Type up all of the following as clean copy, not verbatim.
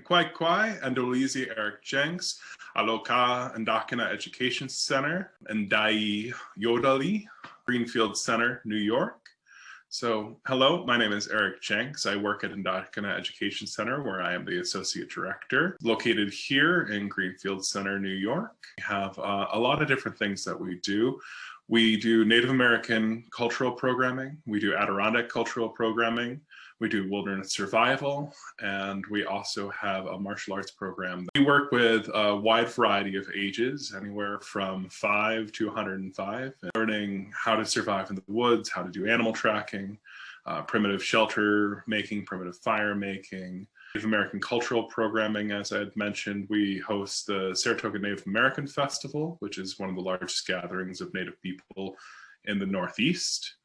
Kwai Andolizi Eric Jenks, Aloka Ndakinna Education Center, Ndai Yodali, Greenfield Center, New York. So, hello, my name is Eric Jenks. I work at Endocanna Education Center, where I am the Associate Director. Located here in Greenfield Center, New York. We have a lot of different things that we do. We do Native American cultural programming. We do Adirondack cultural programming. We do wilderness survival, and we also have a martial arts program. We work with a wide variety of ages, anywhere from 5 to 105, learning how to survive in the woods, how to do animal tracking, primitive shelter making, primitive fire making, Native American cultural programming. As I had mentioned, we host the Saratoga Native American Festival, which is one of the largest gatherings of Native people in the Northeast.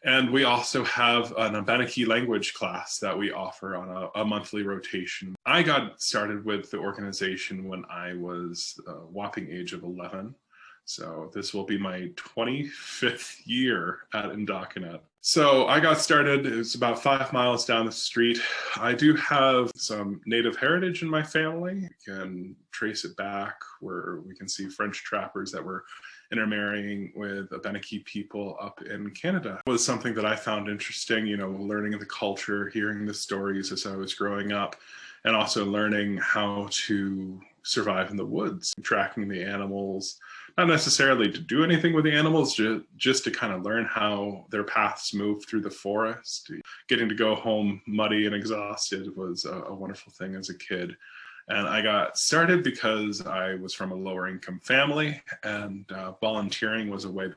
And we also have an Abenaki language class that we offer on a monthly rotation. I got started with the organization when I was a whopping age of 11. So this will be my 25th year at Endocanna. So I got started, it was about 5 miles down the street. I do have some Native heritage in my family. You can trace it back where we can see French trappers that were intermarrying with Abenaki people up in Canada. It was something that I found interesting, learning the culture, hearing the stories as I was growing up, and also learning how to survive in the woods, tracking the animals, not necessarily to do anything with the animals, just to kind of learn how their paths move through the forest. Getting to go home muddy and exhausted was a wonderful thing as a kid. And I got started because I was from a lower income family, and volunteering was a way to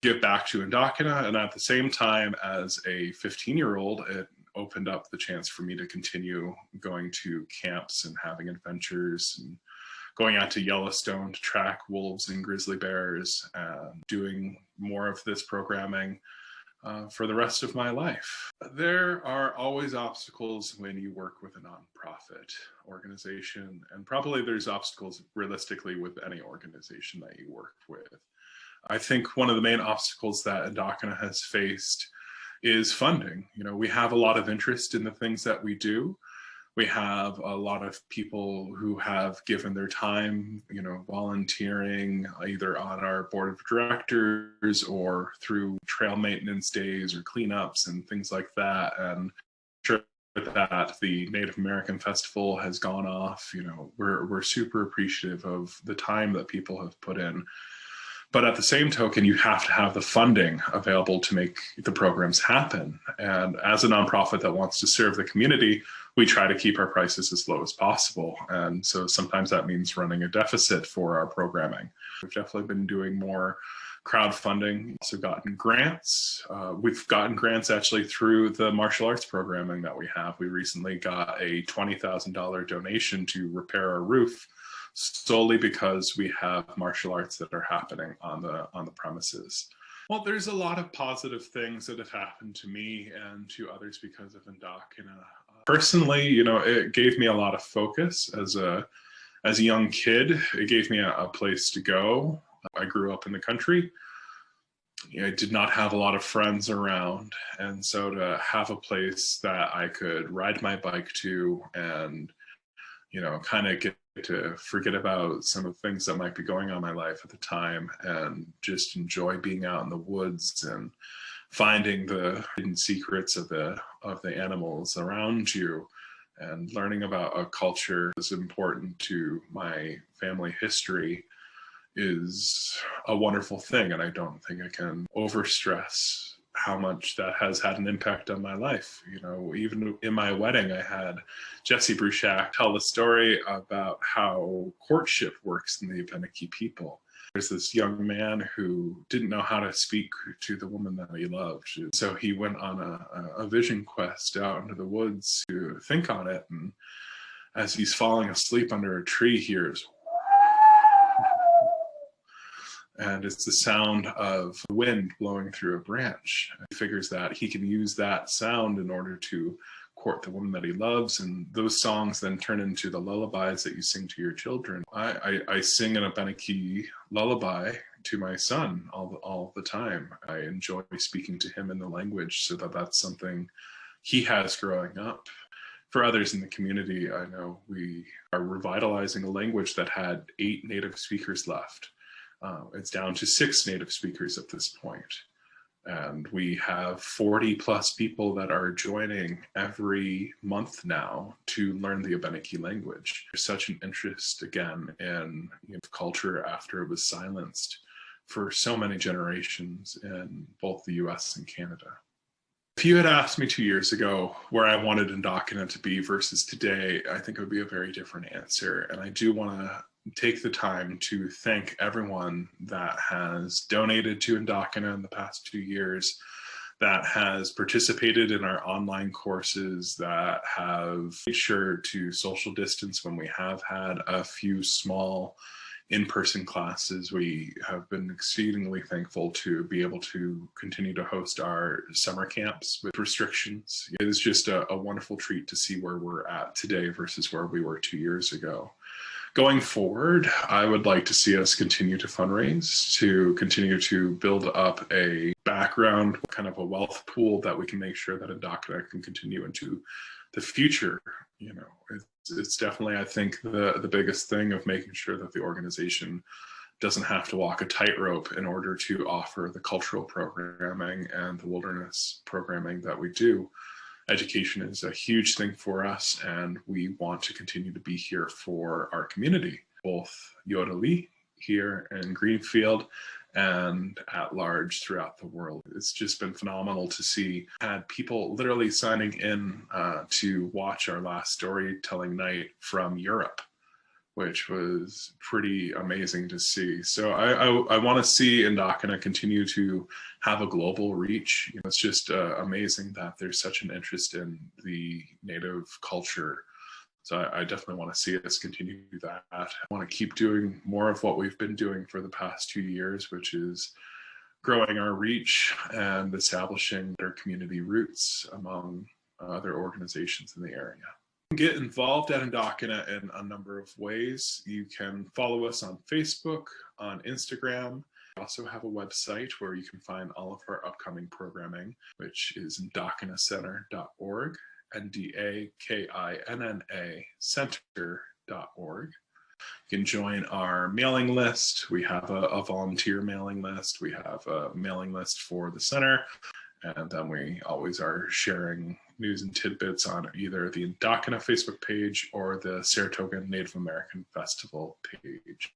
give back to Endocanna. And at the same time, as a 15-year-old, it opened up the chance for me to continue going to camps and having adventures and going out to Yellowstone to track wolves and grizzly bears, and doing more of this programming for the rest of my life. There are always obstacles when you work with a nonprofit organization, and probably there's obstacles realistically with any organization that you work with. I think one of the main obstacles that Endocanna has faced is funding. We have a lot of interest in the things that we do. We have a lot of people who have given their time, volunteering either on our board of directors or through trail maintenance days or cleanups and things like that. And sure that the Native American Festival has gone off, we're super appreciative of the time that people have put in. But at the same token, you have to have the funding available to make the programs happen. And as a nonprofit that wants to serve the community, we try to keep our prices as low as possible. And so sometimes that means running a deficit for our programming. We've definitely been doing more crowdfunding. Also gotten grants. We've gotten grants actually through the martial arts programming that we have. We recently got a $20,000 donation to repair our roof, solely because we have martial arts that are happening on the premises. Well, there's a lot of positive things that have happened to me and to others because of Endocanna. Personally, it gave me a lot of focus as a young kid. It gave me a place to go. I grew up in the country. I did not have a lot of friends around, and so to have a place that I could ride my bike to and kind of get to forget about some of the things that might be going on in my life at the time and just enjoy being out in the woods and finding the hidden secrets of the animals around you and learning about a culture that's important to my family history is a wonderful thing. And I don't think I can overstress how much that has had an impact on my life. Even in my wedding, I had Jesse Bruchak tell the story about how courtship works in the Abenaki people. There's this young man who didn't know how to speak to the woman that he loved. So he went on a vision quest out into the woods to think on it. And as he's falling asleep under a tree, he hears, and it's the sound of wind blowing through a branch. He figures that he can use that sound in order to court the woman that he loves, and those songs then turn into the lullabies that you sing to your children. I sing an Abenaki lullaby to my son all the time. I enjoy speaking to him in the language so that that's something he has growing up. For others in the community, I know we are revitalizing a language that had 8 native speakers left. It's down to 6 native speakers at this point. And we have 40 plus people that are joining every month now to learn the Abenaki language. There's such an interest again in culture after it was silenced for so many generations in both the US and Canada. If you had asked me 2 years ago where I wanted Endocanna to be versus today, I think it would be a very different answer. And I do want to take the time to thank everyone that has donated to Endocanna in the past 2 years, that has participated in our online courses, that have made sure to social distance when we have had a few small in-person classes. We have been exceedingly thankful to be able to continue to host our summer camps with restrictions. It is just a wonderful treat to see where we're at today versus where we were 2 years ago. Going forward, I would like to see us continue to fundraise, to continue to build up a background, kind of a wealth pool that we can make sure that Endocanna can continue into the future. It's definitely, I think, the biggest thing of making sure that the organization doesn't have to walk a tightrope in order to offer the cultural programming and the wilderness programming that we do. Education is a huge thing for us, and we want to continue to be here for our community, both Yodali here in Greenfield and at large throughout the world. It's just been phenomenal to see. Had people literally signing in to watch our last storytelling night from Europe, which was pretty amazing to see. So I want to see Endocanna continue to have a global reach. It's just amazing that there's such an interest in the Native culture. So I definitely want to see us continue that. I want to keep doing more of what we've been doing for the past 2 years, which is growing our reach and establishing their community roots among other organizations in the area. Get involved at Endocanna in a number of ways. You can follow us on Facebook, on Instagram. We also have a website where you can find all of our upcoming programming, which is endocanacenter.org, Ndakinna center.org. You can join our mailing list. We have a volunteer mailing list. We have a mailing list for the center. And then we always are sharing news and tidbits on either the Endocanna Facebook page or the Saratoga Native American Festival page.